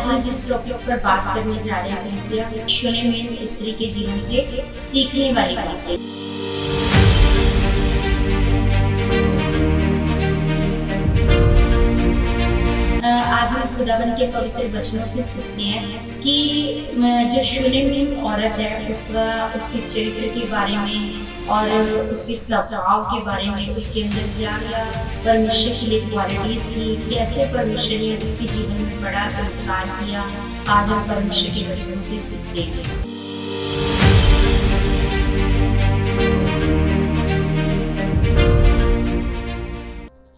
आज हम जिस टॉपिक पर बात करने जा रहे हैं इसे शून्यहीन स्त्री के जीवन से सीखने वाली बातें। आज हम खुदावन के पवित्र वचनों से सीखते हैं कि जो शून्यहीन औरत है उसके चरित्र के बारे में और उसके स्वभाव के बारे में, उसके अंदर क्या क्या परमेश्वर के लिए क्वालिटीज थी, कैसे परमेश्वर ने उसके जीवन में बड़ा चमत्कार किया। आज हम परमेश्वर के वचनों से सीखते हैं।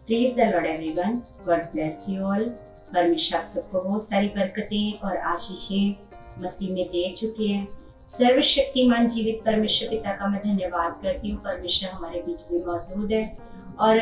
Praise the Lord everyone, God bless you all. परमेश्वर आप सबको बहुत सारी बरकतें और आशीषें मसीह में दे चुके हैं। सर्वशक्तिमान जीवित परमेश्वर पिता का मैं धन्यवाद करती हूँ। परमेश्वर हमारे बीच में मौजूद है और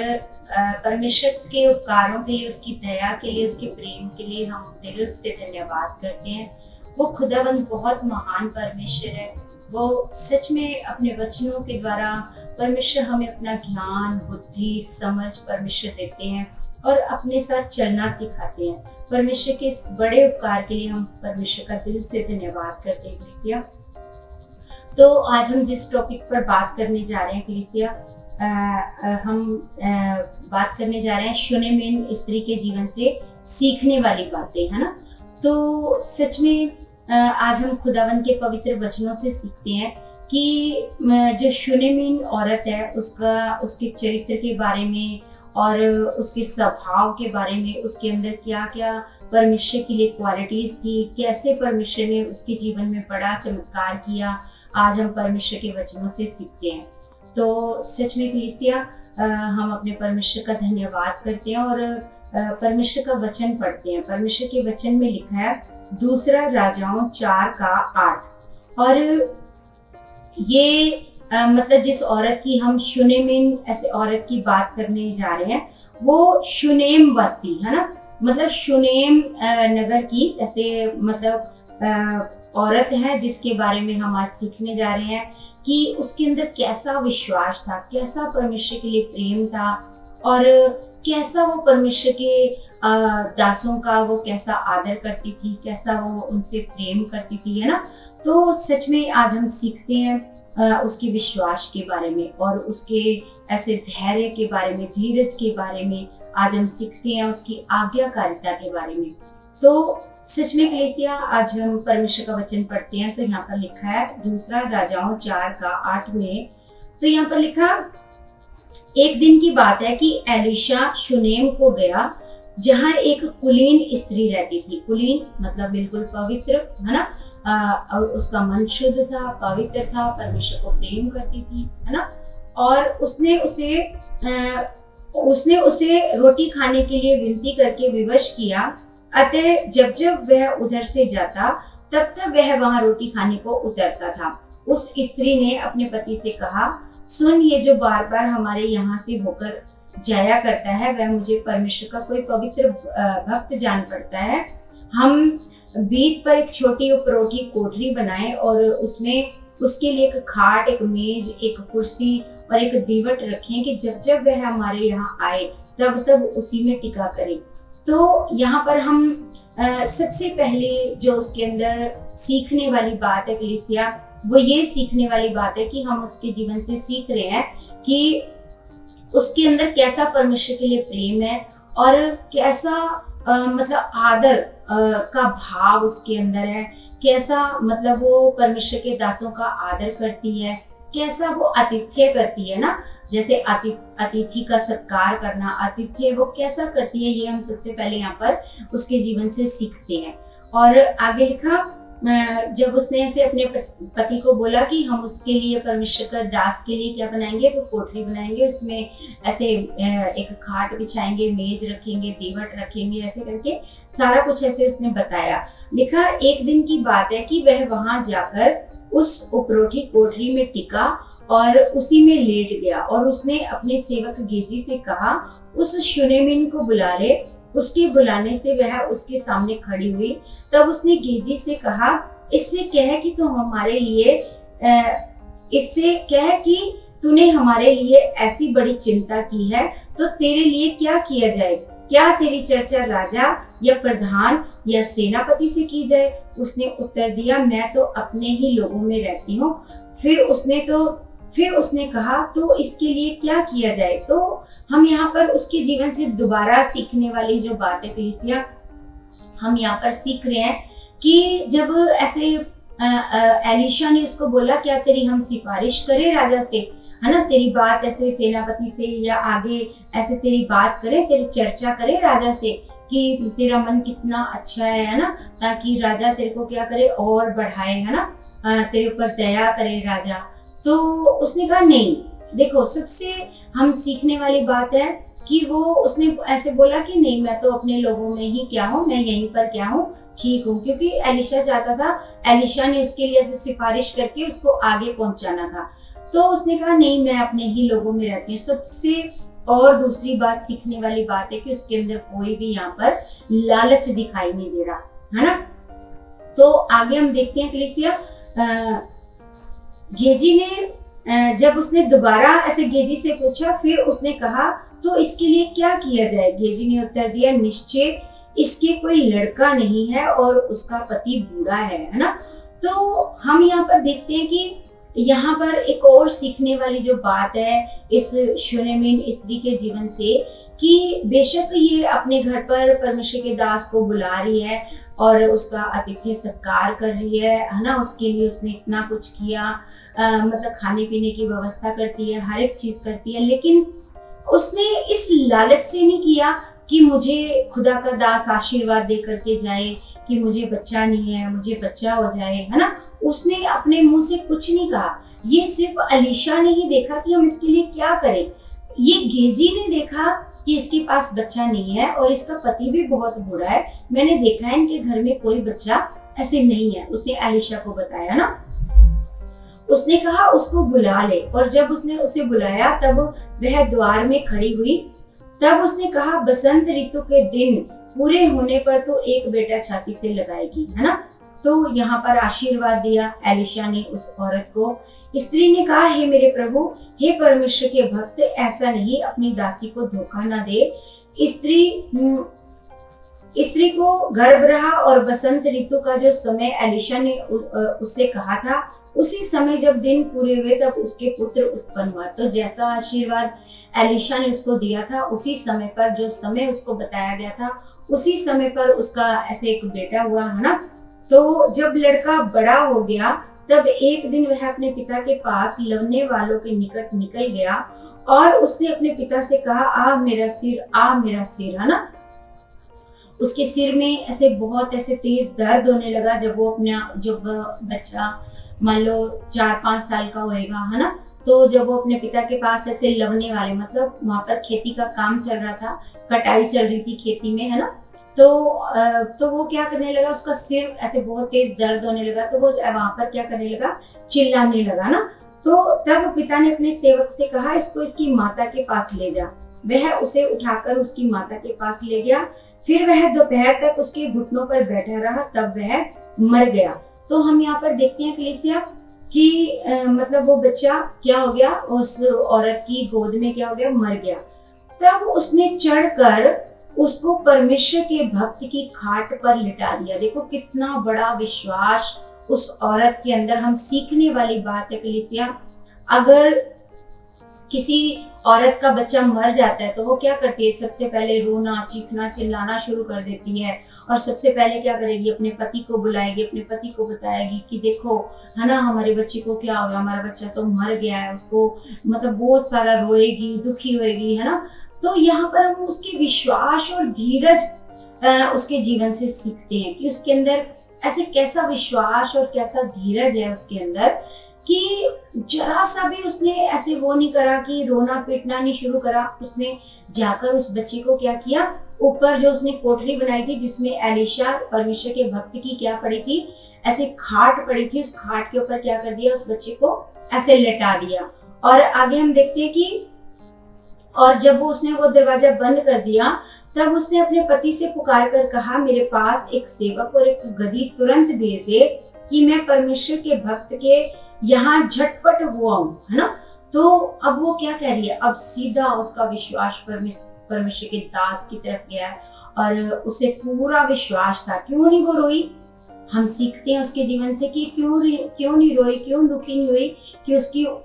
परमेश्वर के उपकारों के लिए, उसकी दया के लिए, उसके प्रेम के लिए हम दिल से धन्यवाद करते हैं। वो खुदावंद बहुत महान परमेश्वर है। वो सच में अपने वचनों के द्वारा परमेश्वर हमें अपना ज्ञान, बुद्धि, समझ परमेश्वर देते हैं और अपने साथ चलना सिखाते हैं। परमेश्वर के इस बड़े उपकार के लिए हम परमेश्वर का दिल से धन्यवाद करते हैं। कलीसिया, तो आज हम जिस टॉपिक पर बात करने जा रहे हैं कलीसिया, हम बात करने जा रहे हैं शून्यहीन स्त्री के जीवन से सीखने वाली बातें, है ना। तो सच में आज हम खुदावन के पवित्र वचनों से सीखते हैं कि जो शून्यहीन औरत है उसके चरित्र के बारे में और उसके स्वभाव के बारे में, उसके अंदर क्या क्या परमेश्वर के लिए क्वालिटीज थी, कैसे परमेश्वर ने उसके जीवन में बड़ा चमत्कार किया। आज हम परमेश्वर के वचनों से सीखते हैं। तो सच में कलीसिया, हम अपने परमेश्वर का धन्यवाद करते हैं और परमेश्वर का वचन पढ़ते हैं। परमेश्वर के वचन में लिखा है 2 राजाओं 4:8 और ये मतलब जिस औरत की हम शूनेम ऐसे औरत की बात करने जा रहे हैं, वो शूनेम वासी है ना, मतलब शूनेम नगर की ऐसे मतलब औरत है जिसके बारे में हम आज सीखने जा रहे हैं कि उसके अंदर कैसा विश्वास था, कैसा परमेश्वर के लिए प्रेम था और कैसा वो परमेश्वर के दासों का वो कैसा आदर करती थी, कैसा वो उनसे प्रेम करती थी, है ना। तो सच में आज हम सीखते हैं उसके विश्वास के बारे में और उसके ऐसे धैर्य के बारे में, धीरज के बारे में आज हम सीखते हैं, उसकी आज्ञाकारिता के बारे में। तो सच में कलीसिया, आज हम परमेश्वर का वचन पढ़ते हैं। तो यहाँ पर लिखा है 2 राजाओं 4:8 में, तो यहाँ पर लिखा, एक दिन की बात है कि एलीशा शूनेम को गया जहाँ एक कुलीन स्त्री रहती थी। कुलीन मतलब बिल्कुल पवित्र, है ना, और उसका मन शुद्ध था, पवित्र था, परमेश्वर को प्रेम करती थी, है ना। और उसने उसे रोटी खाने के लिए विनती करके विवश किया। अतः जब जब वह उधर से जाता तब तब वह वहां रोटी खाने को उतरता था। उस स्त्री ने अपने पति से कहा, सुन, ये जो बार बार हमारे यहाँ से होकर जाया करता है वह मुझे परमेश्वर का कोई पवित्र भक्त जान पड़ता है। हम बीत पर एक छोटी उपरोठी कोठरी बनाएं और उसमें उसके लिए एक खाट, एक मेज, एक कुर्सी और एक दीवट रखें कि जब जब वह हमारे यहाँ आए तब तब उसी में टिका करें। तो यहाँ पर हम सबसे पहले जो उसके अंदर सीखने वाली बात है कलीसिया, वो ये सीखने वाली बात है कि हम उसके जीवन से सीख रहे हैं कि उसके अंदर कैसा परमेश्वर के लिए प्रेम है और कैसा मतलब आदर का भाव उसके अंदर है, कैसा मतलब वो परमेश्वर के दासों का आदर करती है, कैसा वो आतिथ्य करती है ना, जैसे अतिथि का सत्कार करना, आतिथ्य वो कैसा करती है, ये हम सबसे पहले यहाँ पर उसके जीवन से सीखते हैं। और आगे लिखा, जब उसने ऐसे अपने पति को बोला कि हम उसके लिए, परमेश्वर का दास के लिए क्या बनाएंगे, वो कोठरी बनाएंगे, उसमें ऐसे एक खाट बिछाएंगे, मेज रखेंगे, दीवट रखेंगे, ऐसे करके सारा कुछ ऐसे उसने बताया। लिखा, एक दिन की बात है कि वह वहां जाकर उस उपरोठी कोठरी में टिका और उसी में लेट गया और उसने अपने सेवक गेजी से कहा, उस शूनेमीन को बुला ले। उसके बुलाने से वह उसके सामने खड़ी हुई। तब उसने गेजी से कहा, इससे कह कि तुम हमारे लिए इससे कह कि तूने हमारे लिए ऐसी बड़ी चिंता की है, तो तेरे लिए क्या किया जाए। क्या तेरी चर्चा राजा या प्रधान या सेनापति से की जाए? उसने उत्तर दिया, मैं तो अपने ही लोगों में रहती हूँ। फिर उसने कहा, तो इसके लिए क्या किया जाए? तो हम यहाँ पर उसके जीवन से दोबारा सीखने वाली जो बात है कलीसिया, हम यहाँ पर सीख रहे हैं कि जब ऐसे एलीशा ने उसको बोला, क्या तेरी हम सिफारिश करें राजा से, है ना, तेरी बात ऐसे सेनापति से या आगे ऐसे तेरी बात करें, तेरी चर्चा करें राजा से कि तेरा मन कितना अच्छा है ना, ताकि राजा तेरे को क्या करे और बढ़ाए, है ना, तेरे ऊपर दया करे राजा। तो उसने कहा नहीं। देखो, सबसे हम सीखने वाली बात है कि उसने ऐसे बोला कि नहीं, मैं तो अपने लोगों में ही क्या हूँ, मैं यहीं पर क्या हूँ, ठीक हूँ, क्योंकि एलीशा चाहता था, एलीशा ने उसके लिए ऐसे सिफारिश करके उसको आगे पहुंचाना था। तो उसने कहा नहीं, मैं अपने ही लोगों में रहती हूँ। सबसे और दूसरी बात सीखने वाली बात है कि उसके अंदर कोई भी यहाँ पर लालच दिखाई नहीं दे रहा, है ना। तो आगे हम देखते हैं कलीसिया, गेजी ने जब उसने दोबारा ऐसे गेजी से पूछा, फिर उसने कहा, तो इसके लिए क्या किया जाए? गेजी ने उत्तर दिया, निश्चय इसके कोई लड़का नहीं है और उसका पति बूढ़ा है ना। तो हम यहाँ पर देखते हैं कि यहाँ पर एक और सीखने वाली जो बात है इस शूनेमिन स्त्री के जीवन से, कि बेशक ये अपने घर पर परमेश्वर के दास को बुला रही है और उसका आतिथ्य सत्कार कर रही है ना, उसके लिए उसने इतना कुछ किया, मतलब खाने पीने की व्यवस्था करती है, हर एक चीज करती है, लेकिन उसने इस लालच से नहीं किया कि मुझे खुदा का दास आशीर्वाद दे करके जाए, कि मुझे बच्चा नहीं है, मुझे बच्चा हो जाए, है ना। उसने अपने मुंह से कुछ नहीं कहा। ये सिर्फ एलीशा ने ही देखा कि हम इसके लिए क्या करें। ये गेजी ने देखा कि इसके पास बच्चा नहीं है और इसका पति भी बहुत बुरा है, मैंने देखा है इनके घर में कोई बच्चा ऐसे नहीं है। उसने एलीशा को बताया ना, उसने कहा उसको बुला ले, और जब उसने उसे बुलाया तब वह द्वार में खड़ी हुई। तब उसने कहा, बसंत ऋतु के दिन पूरे होने पर तो एक बेटा छाती से लगाएगी, है ना। तो यहाँ पर आशीर्वाद दिया एलीशा ने उस औरत को। स्त्री ने कहा, हे मेरे प्रभु, हे परमेश्वर के भक्त, ऐसा नहीं, अपनी दासी को धोखा न दे। स्त्री को गर्भ रहा और बसंत ऋतु का जो समय एलीशा ने उससे कहा था, उसी समय जब दिन पूरे हुए तब उसके पुत्र उत्पन्न हुआ। तो जैसा आशीर्वाद एलीशा ने उसको दिया था, उसी समय पर, जो समय उसको बताया गया था, उसी समय पर उसका ऐसे एक बेटा हुआ, है ना। तो जब लड़का बड़ा हो गया तब एक दिन वह अपने पिता के पास लवने वालों के निकट निकल गया और उसने अपने पिता से कहा, आ मेरा सिर, आ मेरा सिर, है ना। उसके सिर में ऐसे बहुत ऐसे तेज दर्द होने लगा जब बच्चा मान लो 4-5 साल का होएगा, है ना। तो जब वो अपने पिता के पास ऐसे लवने वाले, मतलब वहां पर खेती का काम चल रहा था, कटाई चल रही थी खेती में, है ना। तो वो क्या करने लगा, उसका सिर ऐसे बहुत तेज दर्द होने लगा, तो वो वहां पर क्या करने लगा, चिल्लाने लगा ना। तो तब पिता ने अपने सेवक से कहा, इसको इसकी माता के पास ले जा। वह उसे उठाकर उसकी माता के पास ले गया। फिर वह दोपहर तक उसके घुटनों पर बैठा रहा, तब वह मर गया। तो हम यहाँ पर देखते हैं कलीसिया कि मतलब वो बच्चा क्या हो गया, उस औरत की गोद में क्या हो गया, मर गया। तब उसने चढ़कर उसको परमेश्वर के भक्त की खाट पर लिटा दिया। देखो कितना बड़ा विश्वास उस औरत के अंदर। हम सीखने वाली बात है कलीसिया, अगर किसी औरत का बच्चा मर जाता है तो वो क्या करती है, सबसे पहले रोना, चीखना, चिल्लाना शुरू कर देती है और सबसे पहले क्या करेगी, अपने पति को बुलाएगी, अपने पति को बताएगी कि देखो, है ना, हमारे बच्चे को क्या हो गया, हमारा बच्चा तो मर गया है। उसको मतलब बहुत सारा रोएगी, दुखी होएगी, है ना। तो यहाँ पर हम उसके विश्वास और धीरज उसके जीवन से सीखते हैं कि उसके अंदर ऐसे कैसा विश्वास और कैसा धीरज है उसके अंदर, कि जरा सा भी उसने ऐसे वो नहीं करा कि रोना पीटना नहीं शुरू करा। उसने जाकर उस बच्चे को क्या किया, ऊपर जो उसने कोठरी बनाई थी जिसमें एलीशा परमेश्वर के भक्त की क्या पड़ी थी, ऐसे खाट पड़ी थी, उस खाट के ऊपर क्या कर दिया, उस बच्चे को ऐसे लेटा दिया। और आगे हम देखते हैं कि और जब उसने वो दरवाजा बंद कर दिया तब उसने अपने पति से पुकार कर कहा, मेरे पास एक सेवक और एक गदही तुरंत भेज दे कि मैं परमेश्वर के भक्त के यहाँ झटपट हुआ हूँ, है ना। तो अब वो क्या कह रही है, अब सीधा उसका विश्वास परमेश्वर के दास की तरफ गया है और उसे पूरा विश्वास था। क्यों नहीं वो रोई? हम सीखते हैं उसके जीवन से कि क्यों नहीं रोई, क्यों दुखी नहीं हुई,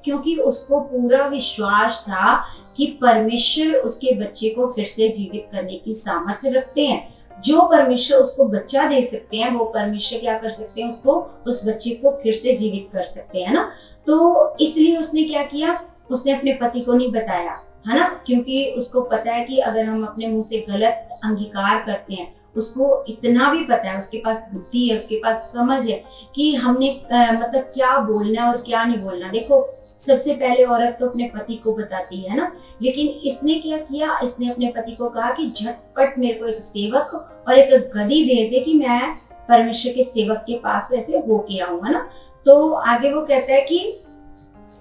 क्योंकि उसको पूरा विश्वास था कि परमेश्वर उसके बच्चे को फिर से जीवित करने की सामर्थ्य रखते हैं। जो परमेश्वर उसको बच्चा दे सकते हैं, वो परमेश्वर क्या कर सकते हैं, उसको, उस बच्चे को फिर से जीवित कर सकते हैं ना। तो इसलिए उसने क्या किया, उसने अपने पति को नहीं बताया, है ना, क्योंकि उसको पता है कि अगर हम अपने मुंह से गलत अंगीकार करते हैं, उसको इतना भी पता है, उसके पास बुद्धि है, उसके पास समझ है कि हमने मतलब क्या बोलना और क्या नहीं बोलना। देखो, सबसे पहले औरत तो अपने पति को बताती है ना, लेकिन इसने क्या किया, इसने अपने पति को कहा कि झटपट मेरे को एक सेवक और एक गधी भेज दे कि मैं परमेश्वर के सेवक के पास ऐसे होके आऊंगा ना। तो आगे वो कहता है कि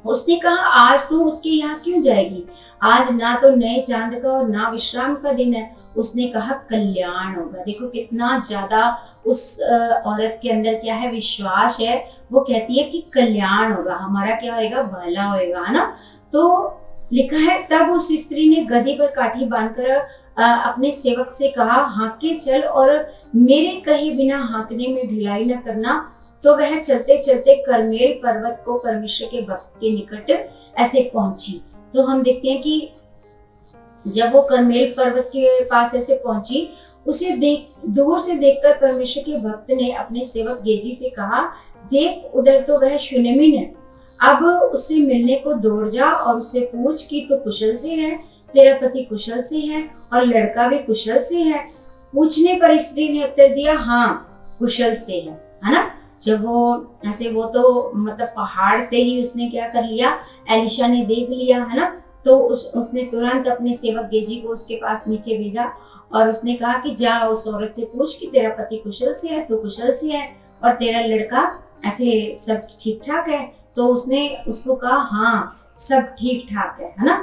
उसने कहा, आज तू उसके यहाँ क्यों जाएगी? आज ना तो नए चांद का और ना विश्राम का दिन है। उसने कहा कल्याण होगा। देखो कितना ज्यादा उस औरत के अंदर क्या है, विश्वास है। वो कहती है कि कल्याण होगा, हमारा क्या होएगा, भला होएगा, है ना। तो लिखा है, तब उस स्त्री ने गधी पर काठी बांधकर अपने सेवक से कहा, हाँके चल और मेरे कहे बिना हाँकने में ढिलाई न करना। तो वह चलते चलते करमेल पर्वत को परमेश्वर के भक्त के निकट ऐसे पहुंची। तो हम देखते हैं कि जब वो करमेल पर्वत के पास ऐसे पहुंची, उसे दूर से देखकर परमेश्वर के भक्त ने अपने सेवक गेजी से कहा, देख उधर तो वह शूनेमिन है, अब उससे मिलने को दौड़ जा और उससे पूछ कि तो कुशल से है, तेरा पति कुशल से है और लड़का भी कुशल से है। पूछने पर स्त्री ने उत्तर दिया, हाँ कुशल से है ना। जब वो ऐसे, वो तो मतलब पहाड़ से ही उसने क्या कर लिया, एलिशा ने देख लिया, है ना। तो उसने तुरंत अपने सेवक गेजी को उसके पास नीचे भेजा और उसने कहा कि जा उस औरत से पूछ कि तेरा पति कुशल से है, तो कुशल से है, और तेरा लड़का ऐसे सब ठीक ठाक है। तो उसने उसको कहा, हाँ सब ठीक ठाक है ना।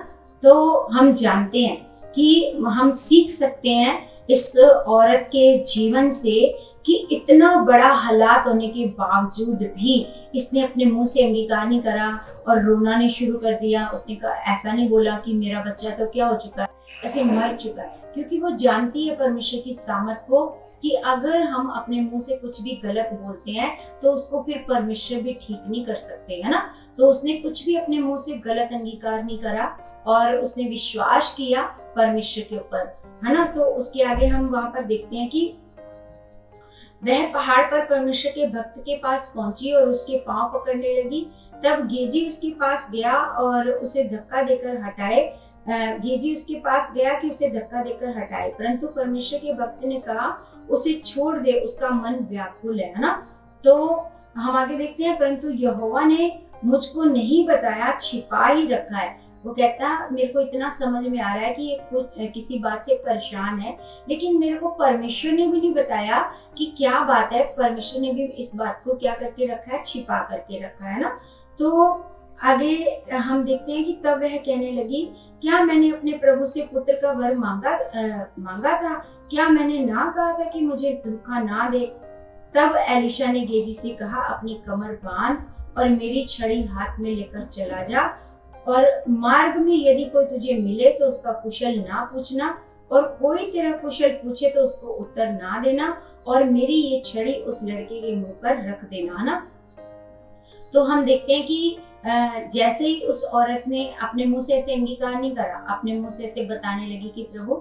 तो हम जानते हैं कि हम सीख सकते हैं इस औरत के जीवन से कि इतना बड़ा हालात होने के बावजूद भी इसने अपने मुंह से अंगीकार नहीं करा और रोना नहीं शुरू कर दिया। उसने कहा, ऐसा नहीं बोला कि मेरा बच्चा तो क्या हो चुका है, ऐसे मर चुका है, क्योंकि वो जानती है परमेश्वर की सामर्थ को कि अगर हम अपने मुंह से कुछ भी गलत बोलते हैं तो उसको फिर परमेश्वर भी ठीक नहीं कर सकते, है ना। तो उसने कुछ भी अपने मुंह से गलत अंगीकार नहीं करा और उसने विश्वास किया परमेश्वर के ऊपर, है ना। तो उसके आगे हम वहां पर देखते हैं कि वह पहाड़ पर परमेश्वर के भक्त के पास पहुंची और उसके पांव पकड़ने लगी। तब गेजी उसके पास गया और उसे धक्का देकर हटाए। गेजी उसके पास गया कि उसे धक्का देकर हटाए, परंतु परमेश्वर के भक्त ने कहा, उसे छोड़ दे, उसका मन व्याकुल है ना। तो हम आगे देखते हैं, परंतु यहोवा ने मुझको नहीं बताया, छिपा ही रखा है। वो कहता, मेरे को इतना समझ में आ रहा है कि ये किसी बात से परेशान है, लेकिन मेरे को परमेश्वर ने भी नहीं बताया कि क्या बात है। परमेश्वर ने भी इस बात को क्या करके रखा है, छिपा करके रखा है ना। तो आगे हम देखते हैं कि तब वह कहने लगी, क्या मैंने अपने प्रभु से पुत्र का वर मांगा था? क्या मैंने ना कहा था कि मुझे धोखा ना दे? तब एलिशा ने गेजी से कहा, अपनी कमर बांध और मेरी छड़ी हाथ में लेकर चला जा, और मार्ग में यदि कोई तुझे मिले तो उसका कुशल ना पूछना, और कोई तेरा कुशल पूछे तो उसको उत्तर ना देना, और मेरी ये छड़ी उस लड़के के मुंह पर रख देना ना। तो हम देखते हैं कि जैसे ही उस औरत ने अपने मुंह से ऐसे अंगीकार नहीं करा, अपने मुंह से ऐसे बताने लगी कि प्रभु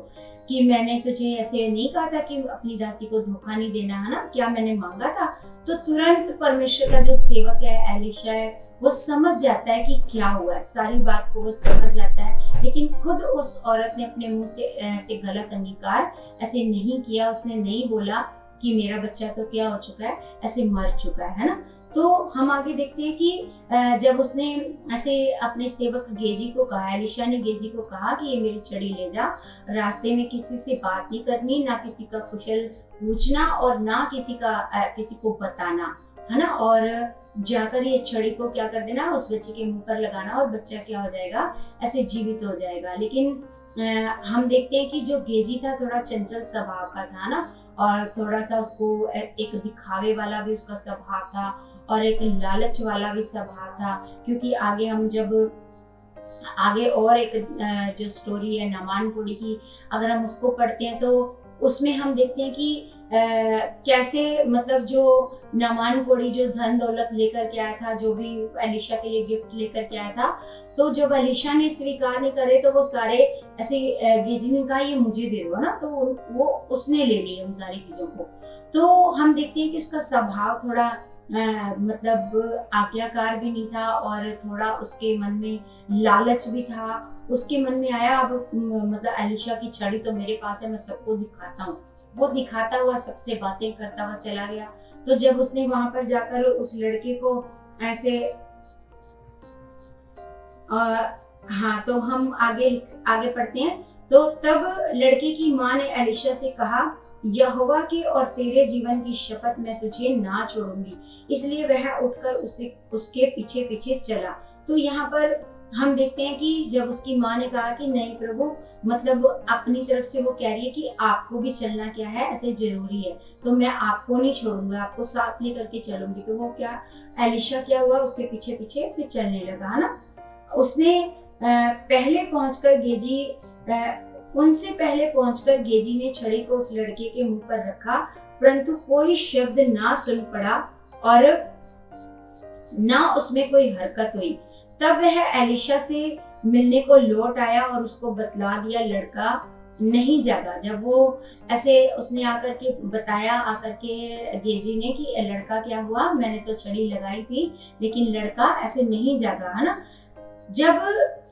कि मैंने तुझे ऐसे नहीं कहा था कि अपनी दासी को धोखा नहीं देना, है ना, क्या मैंने मांगा था? तो तुरंत परमेश्वर का जो सेवक है, एलिशा है, वो समझ जाता है कि क्या हुआ है, सारी बात को वो समझ जाता है। लेकिन खुद उस औरत ने अपने मुंह से ऐसे गलत अंगीकार ऐसे नहीं किया। उसने नहीं बोला कि मेरा बच्चा तो क्या हो चुका है, ऐसे मर चुका है ना। तो हम आगे देखते हैं कि जब उसने ऐसे अपने सेवक गेजी को कहा, एलिशा ने गेजी को कहा कि ये मेरी छड़ी ले जा, रास्ते में किसी से बात नहीं करनी, ना किसी का कुशल पूछना और ना किसी को बताना, है ना, और जाकर ये छड़ी को क्या कर देना, उस बच्चे के मुंह पर लगाना, और बच्चा क्या हो जाएगा, ऐसे जीवित हो जाएगा। लेकिन हम देखते हैं कि जो गेजी था थोड़ा चंचल स्वभाव का था ना, और थोड़ा सा उसको एक दिखावे वाला भी उसका स्वभाव था और एक लालच वाला भी स्वभाव था। क्योंकि आगे हम जब आगे और एक जो स्टोरी है नामान कोड़ी की, अगर हम उसको पढ़ते हैं तो उसमें हम देखते हैं कि कैसे मतलब जो नामान कोड़ी जो धन दौलत लेकर के आया था, जो भी एलिशा के लिए गिफ्ट लेकर के आया था, तो जब एलिशा ने स्वीकार नहीं करे तो वो सारे ऐसे गेजी ने कहा ये मुझे दे दो ना, तो वो उसने ले लिए उन सारी चीजों को। तो हम देखते हैं कि उसका स्वभाव थोड़ा मतलब आज्ञाकार भी नहीं था और थोड़ा उसके मन में लालच भी था। उसके मन में आया अब मतलब एलिशा की छड़ी तो मेरे पास है, मैं सबको दिखाता हूँ। वो दिखाता हुआ सबसे बातें करता हुआ चला गया। तो जब उसने वहां पर जाकर उस लड़के को ऐसे हाँ, तो हम आगे आगे पढ़ते हैं। तो तब लड़के की माँ ने एलिशा से कहा, यहोवा के और तेरे जीवन की शपथ मैं तुझे ना छोड़ूंगी। इसलिए वह उठकर उसके पीछे पीछे चला। तो यहाँ पर हम देखते हैं कि जब उसकी माँ ने कहा कि नहीं प्रभु, मतलब अपनी तरफ से वो कह रही है कि आपको भी चलना क्या है, ऐसे जरूरी है, तो मैं आपको नहीं छोड़ूंगा, आपको साथ लेकर के चलूंगी। तो वो क्या एलिशा क्या हुआ, उसके पीछे पीछे से चलने लगा, है ना। उसने पहले पहुंचकर उनसे पहले पहुंचकर गेजी ने छड़ी को उस लड़के के मुंह पर रखा, परंतु कोई शब्द ना सुन पड़ा और ना उसमें कोई हरकत हुई। तब वह एलिशा से मिलने को लौट आया और उसको बतला दिया लड़का नहीं जागा। जब वो ऐसे उसने आकर के बताया, आकर के गेजी ने कि लड़का क्या हुआ, मैंने तो छड़ी लगाई थी लेकिन लड़का ऐसे नहीं जागा, है ना। जब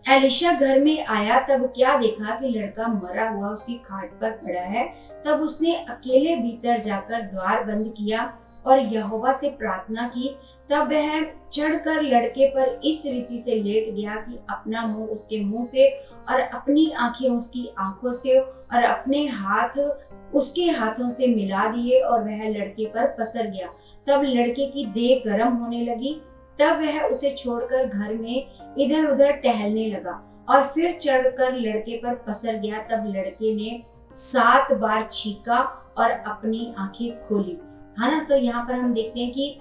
एलिशा घर में आया तब क्या देखा कि लड़का मरा हुआ उसकी खाट पर पड़ा है। तब उसने अकेले भीतर जाकर द्वार बंद किया और यहोवा से प्रार्थना की। तब वह चढ़कर लड़के पर इस रीति से लेट गया कि अपना मुंह उसके मुंह से और अपनी आंखें उसकी आंखों से और अपने हाथ उसके हाथों से मिला दिए और वह लड़के पर पसर गया। तब लड़के की देह गर्म होने लगी। तब वह उसे छोड़कर घर में इधर उधर टहलने लगा और फिर चढ़कर लड़के पर पसर गया। तब लड़के ने 7 बार छींका और अपनी आंखें खोली, है ना। तो यहाँ पर हम देखते हैं कि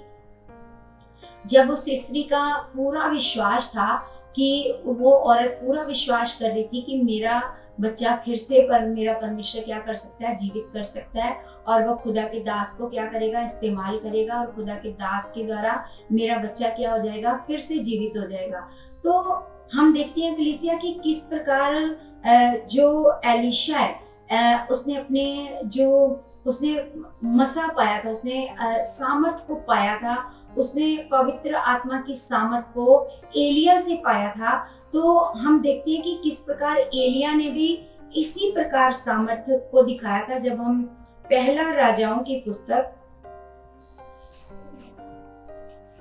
जब उस स्त्री का पूरा विश्वास था कि वो औरत पूरा विश्वास कर रही थी कि मेरा बच्चा फिर से मेरा परमेश्वर क्या कर सकता है, जीवित कर सकता है, और वो खुदा के दास को क्या करेगा, इस्तेमाल करेगा और खुदा के दास के द्वारा मेरा बच्चा क्या हो जाएगा, फिर से जीवित हो जाएगा। तो हम देखते हैं कलीसिया की किस प्रकार जो एलिशा है उसने मसा पाया था, उसने सामर्थ को पाया था, उसने पवित्र आत्मा की सामर्थ को एलिया से पाया था। तो हम देखते हैं कि किस प्रकार एलिया ने भी इसी प्रकार सामर्थ्य को दिखाया था। जब हम पहला राजाओं की पुस्तक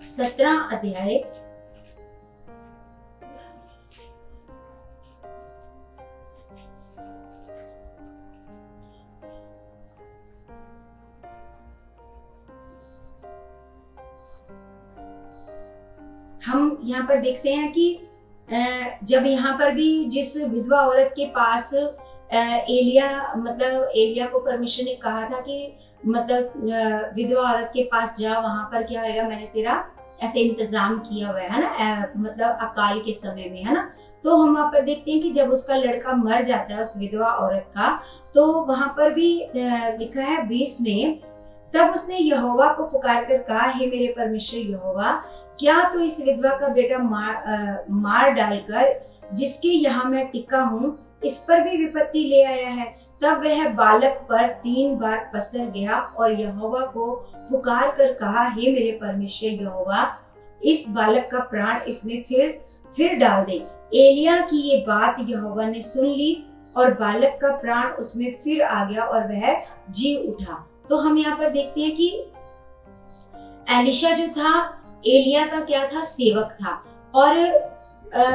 17 अध्याय हम यहाँ पर देखते हैं कि जब यहाँ पर भी जिस विधवा औरत के पास एलिया को परमेश्वर ने कहा था कि मतलब विधवा औरत के पास जा, वहां पर क्या होगा, मैंने तेरा ऐसे इंतजाम किया हुआ है ना, मतलब अकाल के समय में, है ना। तो हम वहां पर देखते हैं कि जब उसका लड़का मर जाता है उस विधवा औरत का, तो वहां पर भी लिखा है 20 में, तब उसने यहोवा को पुकार कर कहा, हे मेरे परमेश्वर यहोवा, क्या तो इस विधवा का बेटा मार डालकर जिसके यहाँ मैं टिका हूँ इस पर भी विपत्ति ले आया है। तब वह बालक पर 3 बार पसर गया और यहोवा को पुकार कर कहा, हे मेरे परमेश्वर यहोवा, इस बालक का प्राण इसमें फिर डाल दे। एलिया की ये बात यहोवा ने सुन ली और बालक का प्राण उसमें फिर आ गया और वह जी उठा। तो हम यहाँ पर देखते हैं कि एलिशा जो था एलिया का क्या था, सेवक था, और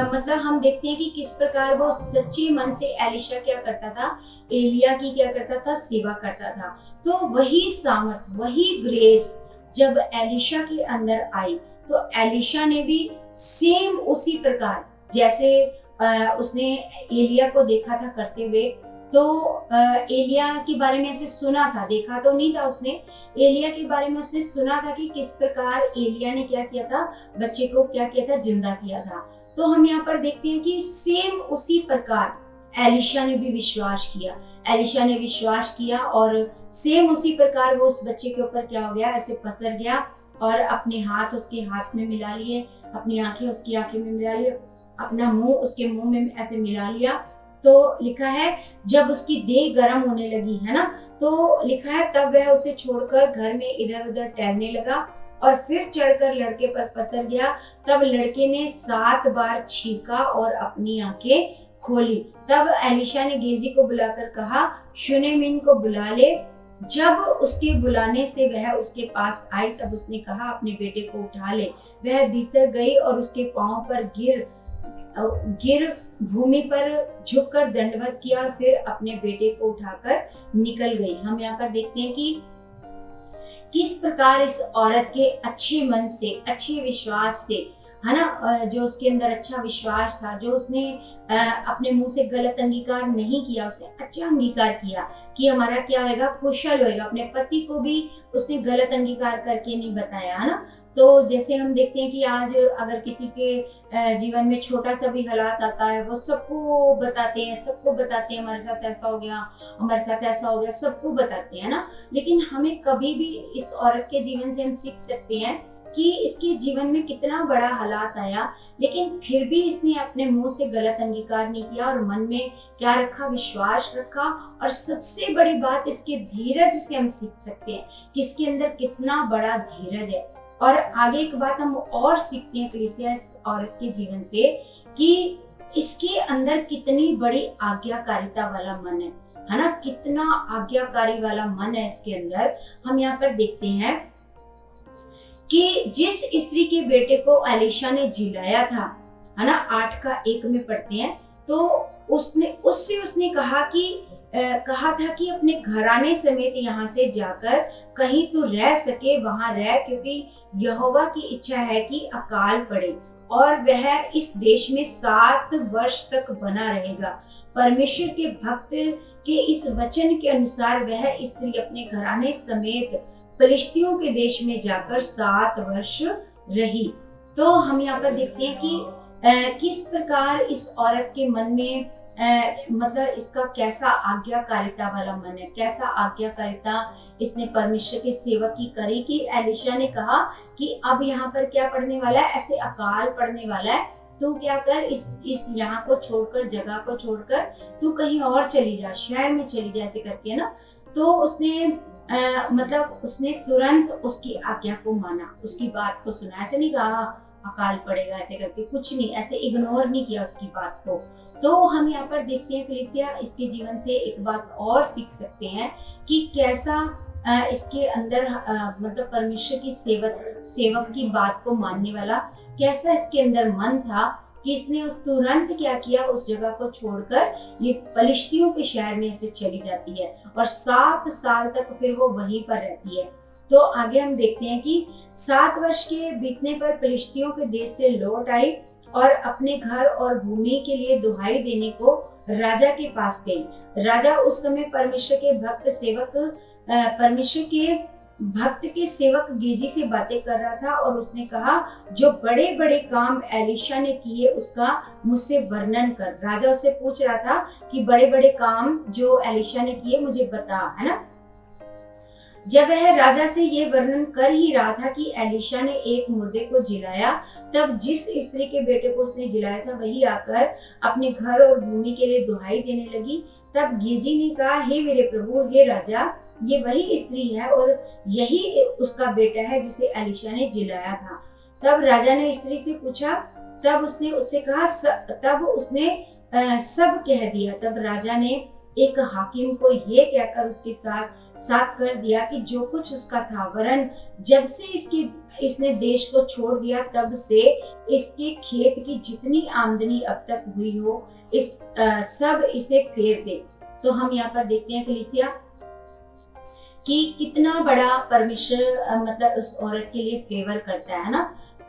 मतलब हम देखते हैं कि किस प्रकार वो सच्चे मन से एलिशा क्या करता था, एलिया की क्या करता था, सेवा करता था। तो वही सामर्थ, वही ग्रेस जब एलिशा के अंदर आई तो एलिशा ने भी सेम उसी प्रकार जैसे उसने एलिया को देखा था करते हुए, तो एलिया के बारे में ऐसे सुना था, देखा तो नहीं था उसने, एलिया के बारे में उसने सुना था कि किस प्रकार एलिया ने क्या किया था, बच्चे को क्या किया था, जिंदा किया था। तो हम यहाँ पर देखते हैं कि सेम उसी प्रकार एलिशा ने भी विश्वास किया, एलिशा ने विश्वास किया और सेम उसी प्रकार वो उस बच्चे के ऊपर क्या हो गया, ऐसे पसर गया और अपने हाथ उसके हाथ में मिला लिए, अपनी आंखें उसकी आंखें में मिला लिए, अपना मुंह उसके मुंह में ऐसे मिला लिया। तो लिखा है जब उसकी देह गर्म होने लगी, है ना, तो लिखा है तब वह उसे छोड़कर घर में इधर उधर टहलने लगा और फिर चढ़कर लड़के पर पसर गया। तब लड़के ने 7 बार छींका और अपनी आंखें खोली। तब एलिशा ने गेजी को बुलाकर कहा, शुनेमिन को बुला ले। जब उसके बुलाने से वह उसके पास आई तब उसने कहा, अपने बेटे को उठा ले। वह भीतर गई और उसके पांव पर गिर भूमि पर झुककर दंडवत किया और फिर अपने बेटे को उठाकर निकल गई। हम यहाँ पर देखते हैं कि किस प्रकार इस औरत के अच्छे मन से, अच्छे विश्वास से, है ना, जो उसके अंदर अच्छा विश्वास था, जो उसने अपने मुंह से गलत अंगीकार नहीं किया, उसने अच्छा अंगीकार किया कि हमारा क्या होगा, कुशल होगा। अपने पति को भी उसने गलत अंगीकार करके नहीं बताया, है ना। तो जैसे हम देखते हैं कि आज अगर किसी के जीवन में छोटा सा भी हालात आता है, वो सबको बताते हैं, हमारे साथ ऐसा हो गया, हमारे साथ ऐसा हो गया, सबको बताते हैं ना। लेकिन हमें कभी भी इस औरत के जीवन से हम सीख सकते हैं कि इसके जीवन में कितना बड़ा हालात आया, लेकिन फिर भी इसने अपने मुंह से गलत अंगीकार नहीं किया और मन में क्या रखा, विश्वास रखा। और सबसे बड़ी बात इसके धीरज से हम सीख सकते हैं कि इसके अंदर कितना बड़ा धीरज है। और आगे एक बात हम और सीखते हैं कलीसिया इस औरत के जीवन से कि इसके अंदर कितनी बड़ी आज्ञाकारिता वाला मन है ना, कितना आज्ञाकारी वाला मन है इसके अंदर। हम यहाँ पर देखते हैं कि जिस स्त्री के बेटे को एलिशा ने जिलाया था, है ना, 8:1 में पढ़ते हैं, तो उसने कहा था कि अपने घराने समेत यहाँ से जाकर कहीं तो रह सके वहां रह, क्योंकि यहोवा की इच्छा है कि अकाल पड़े और वह इस देश में 7 वर्ष तक बना रहेगा। परमेश्वर के भक्त के इस वचन के अनुसार वह स्त्री अपने घराने समेत फिलिस्तियों के देश में जाकर 7 वर्ष रही। तो हम यहाँ पर देखते हैं कि किस प्रकार इस औरत के मन में मतलब इसका कैसा आज्ञाकारिता वाला मन है, कैसा आज्ञाकारिता इसने परमेश्वर के सेवक की करी कि एलिशा ने कहा कि अब यहाँ पर क्या पड़ने वाला है, ऐसे अकाल पड़ने वाला है, तू क्या कर, इस यहाँ को छोड़कर, जगह को छोड़कर तू कहीं और चली जा, शहर में चली जा, ऐसे करके ना। तो उसने तुरंत उसकी आज्ञा को माना, उसकी बात को सुना। ऐसे नहीं कहा अकाल पड़ेगा ऐसे करके, कुछ नहीं, ऐसे इग्नोर नहीं किया उसकी बात को। तो हम यहाँ पर देखते हैं कलीसिया इसके जीवन से एक बात और सीख सकते हैं कि कैसा इसके अंदर मतलब परमेश्वर की सेवक की बात को मानने वाला कैसा इसके अंदर मन था कि इसने तुरंत क्या किया, उस जगह को छोड़कर ये फिलिस्तियों के शहर में से चली जाती है और 7 साल तक फिर वो वहीं पर रहती है। तो आगे हम देखते हैं कि 7 वर्ष के बीतने पर फिलिस्तियों के देश से लौट आई और अपने घर और भूमि के लिए दुहाई देने को राजा के पास गई। राजा उस समय परमेश्वर के सेवक गेजी से बातें कर रहा था और उसने कहा, जो बड़े बड़े काम एलिशा ने किए उसका मुझसे वर्णन कर। राजा उससे पूछ रहा था कि बड़े बड़े काम जो एलिशा ने किए मुझे बता, है ना। जब वह राजा से ये वर्णन कर ही रहा था कि एलिशा ने एक मुर्दे को जिलाया, तब जिस स्त्री के बेटे को उसने जिलाया था वही आकर अपने घर और भूमि के लिए दुहाई देने लगी। तब गेजी ने कहा, हे मेरे प्रभु, हे राजा, ये वही स्त्री है और यही उसका बेटा है जिसे एलिशा ने जिलाया था। तब राजा ने स्त्री से पूछा, तब उसने उससे कहा, तब उसने सब कह दिया। तब राजा ने एक हाकिम को ये कहकर उसके साथ कर दिया कि जो कुछ उसका था, वरन जब से इसने देश को छोड़ दिया तब से इसके खेत की जितनी आमदनी अब तक हुई हो, सब इसे फेर दे। तो हम यहाँ पर देखते हैं कलीसिया कि कितना बड़ा परमेश्वर मतलब उस औरत के लिए फेवर करता है ना।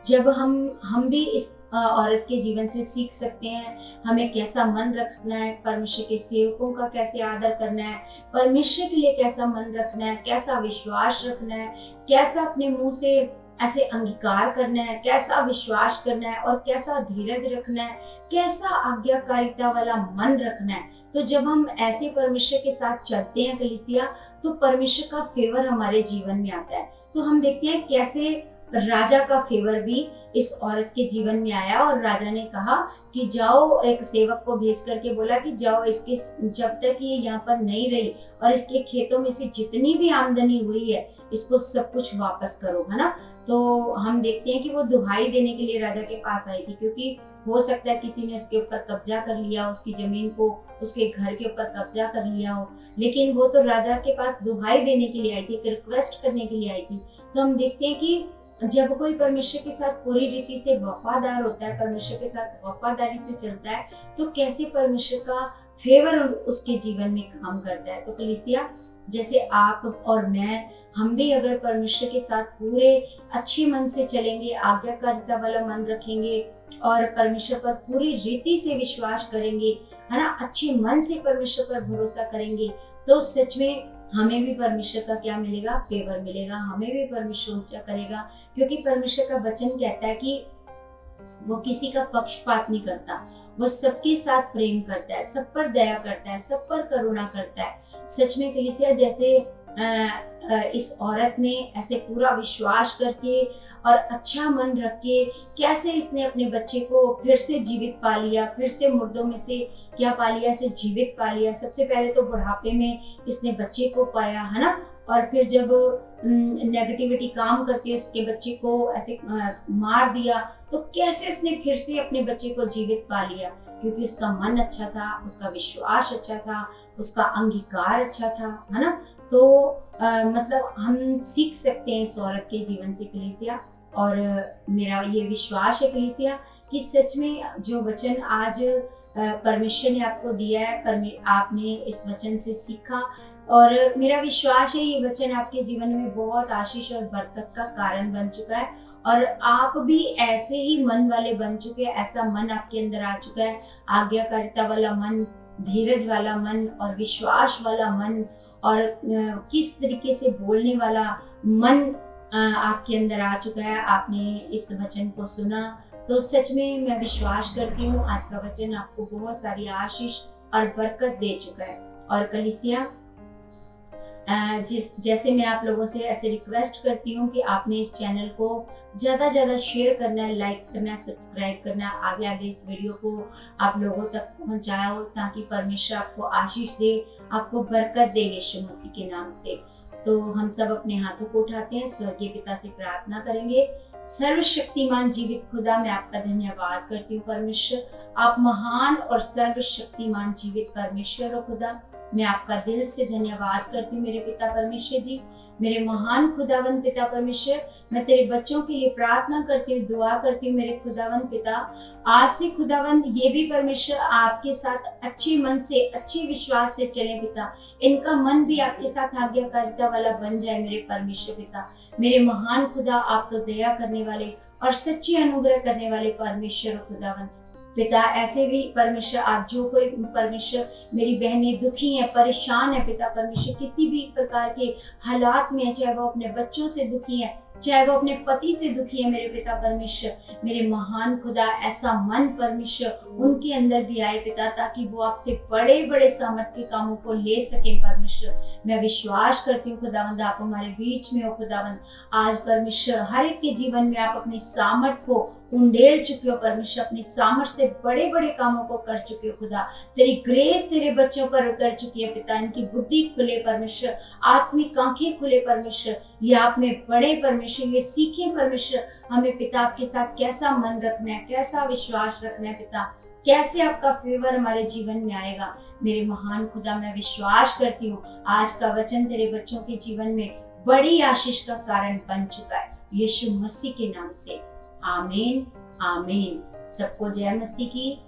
जब हम भी इस औरत के जीवन से सीख सकते हैं हमें कैसा मन रखना है, परमेश्वर के सेवकों का कैसे आदर करना है, परमेश्वर के लिए कैसा मन रखना है, कैसा विश्वास रखना है, कैसा अपने मुंह से ऐसे अंगीकार करना है, कैसा विश्वास करना है और कैसा धीरज रखना है, कैसा आज्ञाकारिता वाला मन रखना है। तो जब हम ऐसे परमेश्वर के साथ चलते हैं कलीसिया, तो परमेश्वर का फेवर हमारे जीवन में आता है। तो हम देखते हैं कैसे राजा का फेवर भी इस औरत के जीवन में आया और राजा ने कहा कि जाओ, एक सेवक को भेज करके बोला कि जाओ, इसके जब तक ये यहाँ पर नहीं रही और इसके खेतों में से जितनी भी आमदनी हुई है इसको सब कुछ वापस करो, है ना। तो हम देखते हैं कि वो दुहाई देने के लिए राजा के पास आई थी, क्योंकि हो सकता है किसी ने उसके ऊपर कब्जा कर लिया, उसकी जमीन को, उसके घर के ऊपर कब्जा कर लिया हो, लेकिन वो तो राजा के पास दुहाई देने के लिए आई थी, एक रिक्वेस्ट करने के लिए आई थी। तो हम देखते हैं कि जब कोई परमेश्वर के साथ पूरी रीति से वफादार होता है, परमेश्वर के साथ वफादारी से चलता है, तो कैसे परमेश्वर का फेवर उसके जीवन में काम करता है। तो कलीसिया, जैसे आप और मैं, हम भी अगर परमेश्वर के साथ पूरे अच्छे मन से चलेंगे, आज्ञाकारिता वाला मन रखेंगे और परमेश्वर पर पूरी रीति से विश्वास करेंगे, है ना, अच्छे मन से परमेश्वर पर भरोसा करेंगे, तो सच में हमें भी परमेश्वर का क्या मिलेगा, फेवर मिलेगा, हमें भी परमेश्वर ऊंचा करेगा। क्योंकि परमेश्वर का वचन कहता है कि वो किसी का पक्षपात नहीं करता, वो सबके साथ प्रेम करता है, सब पर दया करता है, सब पर करुणा करता है। सच में कलीसिया, जैसे इस औरत ने ऐसे पूरा विश्वास करके और अच्छा मन रख के कैसे इसने अपने बच्चे को फिर से जीवित पा लिया, फिर से मुर्दों में से क्या पा लिया, इसे जीवित पा लिया। सबसे पहले तो बुढ़ापे में इसने बच्चे को पाया, है ना, और फिर जब नेगेटिविटी काम करके उसके बच्चे को ऐसे मार दिया, तो कैसे उसने फिर से अपने बच्चे को जीवित पा लिया, क्योंकि उसका मन अच्छा था, उसका विश्वास अच्छा था, उसका अंगीकार अच्छा था, है ना। तो मतलब हम सीख सकते हैं इस औरत के जीवन से कलीसिया, और मेरा ये विश्वास है कलीसिया कि सच में जो वचन आज परमेश्वर ने आपको दिया है, आपने इस वचन से सीखा, और मेरा विश्वास है ये वचन आपके जीवन में बहुत आशीष और बरकत का कारण बन चुका है, और आप भी ऐसे ही मन वाले बन चुके हैं, ऐसा मन आपके अंदर आ चुका है, आज्ञाकारिता वाला मन, धीरज वाला मन और विश्वास वाला मन, और किस तरीके से बोलने वाला मन आपके अंदर आ चुका है। आपने इस वचन को सुना, तो सच में मैं विश्वास करती हूँ आज का वचन आपको बहुत सारी आशीष और बरकत दे चुका है। और कलीसिया, जैसे मैं आप लोगों से ऐसे रिक्वेस्ट करती हूँ कि आपने इस चैनल को ज़्यादा शेयर करना है, लाइक करना है, सब्सक्राइब करना है, आगे आगे इस वीडियो को आप लोगों तक पहुँचाओ, ताकि परमेश्वर आपको आशीष दे, आपको बरकत दे यीशु मसीह के नाम से। तो हम सब अपने हाथों को उठाते हैं, स्वर्गीय पिता से प्रार्थना करेंगे। सर्वशक्तिमान जीवित खुदा, मैं आपका धन्यवाद करती हूँ परमेश्वर, आप महान और सर्वशक्तिमान जीवित परमेश्वर हो खुदा। मैं आपका दिल से धन्यवाद करती हूँ मेरे पिता परमेश्वर जी, मेरे महान खुदावंद पिता परमेश्वर। मैं तेरे बच्चों के लिए प्रार्थना करती हूँ, दुआ करती हूँ मेरे खुदावंद पिता, आज से खुदावंद ये भी परमेश्वर आपके साथ अच्छे मन से, अच्छे विश्वास से चले पिता, इनका मन भी आपके साथ आज्ञाकारिता वाला बन जाए मेरे परमेश्वर पिता। मेरे महान खुदा, आप तो दया करने वाले और सच्चे अनुग्रह करने वाले परमेश्वर खुदावंद पिता। ऐसे भी परमेश्वर, आप जो कोई परमेश्वर मेरी बहनें दुखी हैं, परेशान है पिता परमेश्वर, किसी भी प्रकार के हालात में है, चाहे वो अपने बच्चों से दुखी है, चाहे वो अपने पति से दुखी है मेरे पिता परमेश्वर, मेरे महान खुदा ऐसा मन परमेश्वर उनके अंदर भी आए पिता, ताकि वो आपसे बड़े बड़े सामर्थ के कामों को ले सके परमेश्वर। मैं विश्वास करती हूँ खुदावंद, आप हमारे बीच में हो खुदावंद। आज परमेश्वर हर एक के जीवन में आप अपनी सामर्थ को उंडेल चुके हो परमेश्वर, अपनी सामर्थ से बड़े बड़े कामों को कर चुके हो खुदा। तेरी ग्रेस तेरे बच्चों पर उतर चुकी है पिता, इनकी बुद्धि खुले परमेश्वर, आत्मिक आंखें खुले परमेश्वर, ये आप में बड़े परमेश्वर, ये सीखें परमेश्वर हमें पिता आपके साथ कैसा मन रखना है, कैसा विश्वास रखना है पिता, कैसे आपका फेवर हमारे जीवन में आएगा। मेरे महान खुदा, मैं विश्वास करती हूँ आज का वचन तेरे बच्चों के जीवन में बड़ी आशीष का कारण बन चुका है, यीशु मसीह के नाम से। आमीन आमीन। सबको जय मसीह की।